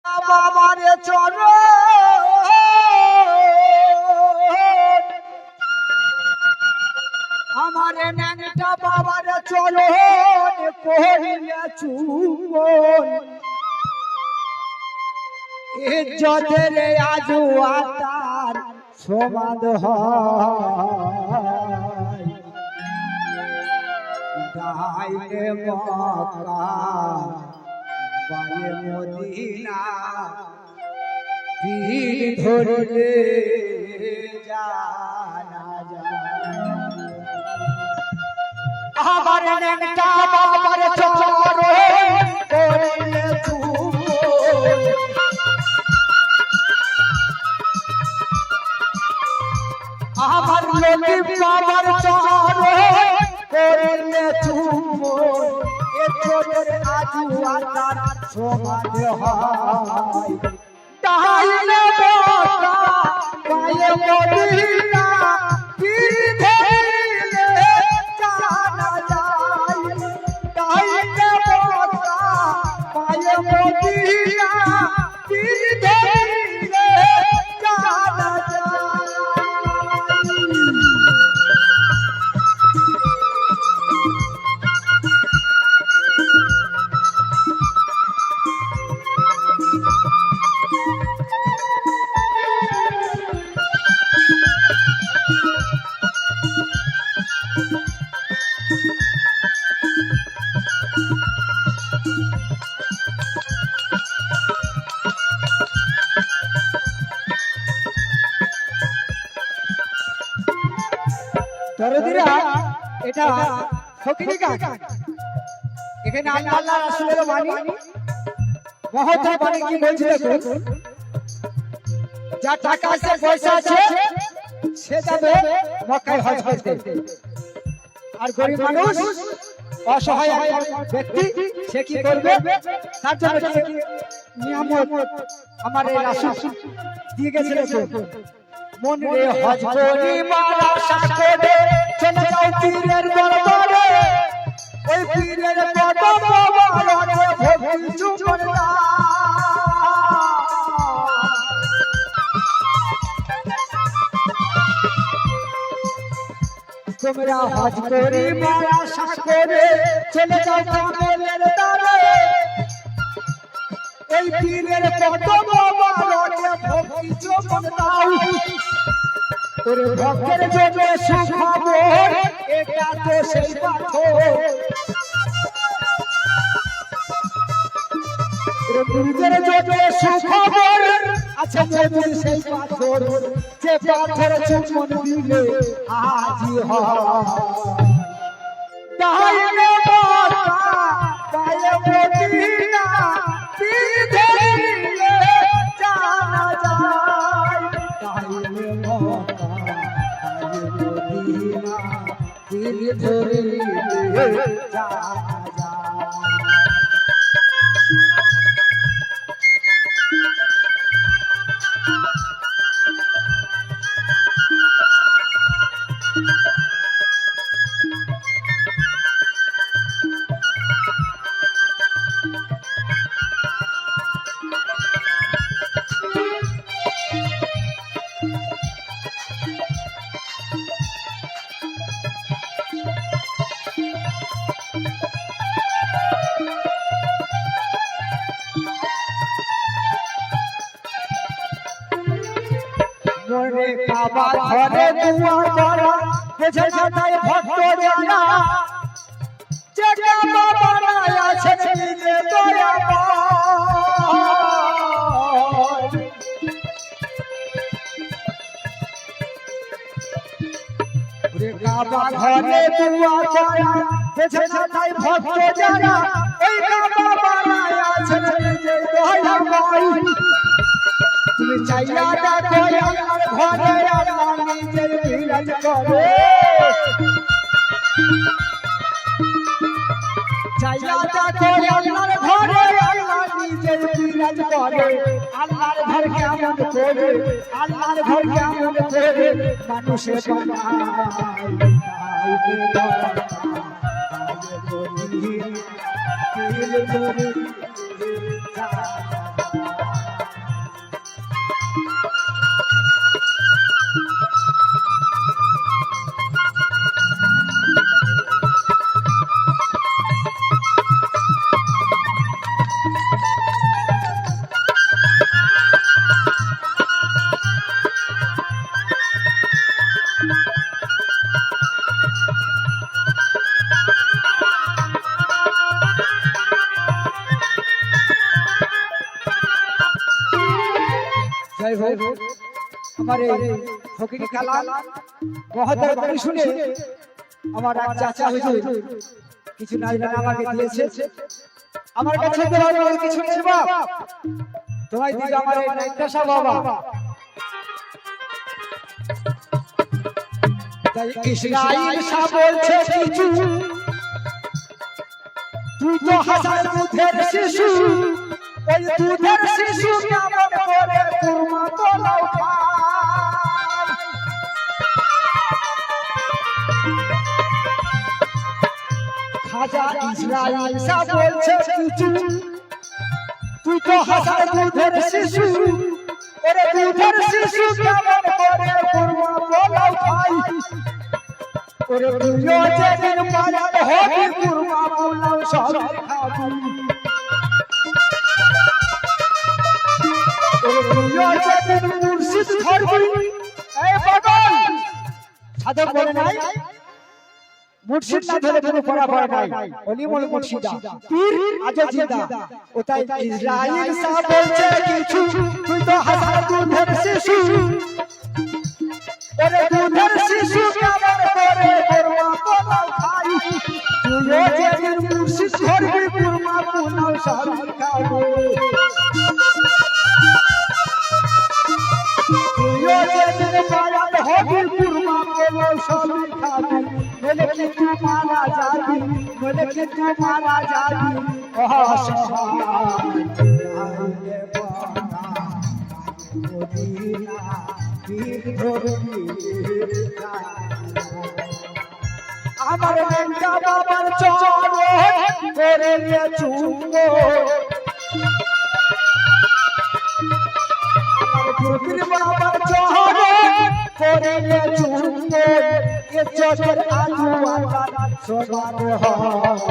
বাবারে চরণ আমারে ন্যাংটা বাবারে চরণ করিলে চুম্বন ইজ্জতের আজু আতার সমাদ হয় গাইলে মক্কা বায়ে মদিনা পীর ধরলে জানা যায় আমার ন্যাংটা বাবার চরণ করিলে চুম্বন আমার ললিত বাবার চরণ করিলে চুম্বন এতদের আজু আতার সমাদ হয় তাইলে মক্কা বায়ে মদিনা পীর ধরলে জানা যায় তাইলে মক্কা বায়ে মদিনা পীর ধরলে জানা যায়। দরদিরা এটা ফকিরি গান এখানে আল্লাহ রাসূলের বাণী মহৎ বাণী কি বলছে দেখুন যা টাকা আছে পয়সা আছে সে যাবে মক্কায় হজ করতে আর গরিব মানুষ অসহায় ব্যক্তি সে কি করবে তার জন্য কি নিয়ামত আমার এই রাসূল দিয়ে গেছিলেন মন রে হজ করি মারা সাকরে চলে যাও পীরের দরবারে ওই পীরের কদম মোবারকে ভক্তি চুমন দাও তোমরা হজ করি মারা সাকরে চলে যাও কামেলের দ্বারে ওই পীরের কদম মোবারকে ভক্তি চুমন দাও তোরে ভক্তের জন্য সুখবর এটা তো সেই পাথর তোরে মুরিদের জন্য সুখবর আছে মোদের সেই পাথর যে পাথর চুম্বন দিলে আজি হয় তাইলে মক্কা বায়ে মদিনা পীর ধরলে জানা যায় তাইলে মক্কা বায়ে মদিনা পীর ধরলে জানা যায়। মনে কাবা ঘরে দুয়ার করা বুঝে না তাই ভক্ত জানা যে কাবা বানায় আছেন নিজে দয়াময় ওরে কাবা ঘরে দুয়ার করা বুঝে না তাই ভক্ত জানা এই কাবা বানায় আছেন নিজে দয়াময় তুমি চাইয়া দেখো আমার ঘরে আল্লাহ নিজে বিরাজ করে চাইয়া দেখো আমার ঘরে আল্লাহ নিজে বিরাজ করে আল্লাহর ঘর কেমন করে আল্লাহর ঘর কেমন করে মানুষে বানায় জয় হোক আমার এই ফকির কালা মহতের বাণী শুনে আমার এক চাচা হুজুর কিছু নাই না আমাকে দিয়েছে। আমার কাছে দেওয়ার কিছু নেই বাপ, তোমায় দিল আমার এই নাইটাসা বাবা। তাই ইসরাইল শাহ বলছে কিছু, তুই তো হাজার দুধের শিশু, ওই দুধের শিশু কেমন করে কুরমা তোলাও খায়। খাজা ইসরাইল শাহ বলছে কিছু, তুই তো হাজার দুধের শিশু, ওরে দুধের শিশু কেমন করে কুরমা তোলাও খায়। ওরে তুইও যেদিন পালন হবে কুরমা পোলাও সব খাবি, ওরে তুইও যেদিন মুর্শিদ ধরবি। এই পাগল সাধক বলে নাই মুর্শিদ না ধরে কোনো পড়া নাই, অলিমল মুর্শিদা পীর আজও জিন্দা। ও তাই ইসরাইল শাহ বলছে কিছু, তুই তো হাজার দুধের শিশু, ওরে দুধের শিশু কেমন করে কুরমা পোলাও খাই। তুইও যেদিন মুর্শিদ ধরবি কুরমা পোলাও সব খাবি, তুইও যেদিন পালন হবে কুরমা পোলাও সব খাবি। বলে কি তুই মারা যাবি, বলে কি তুই মারা যাবি। আমার মেঘা বাবার চরণ করে চুম্ব, আমার ফকির বাবার চরণ করে চুম্ব। এ চোখের আলু আকার সমান হয়।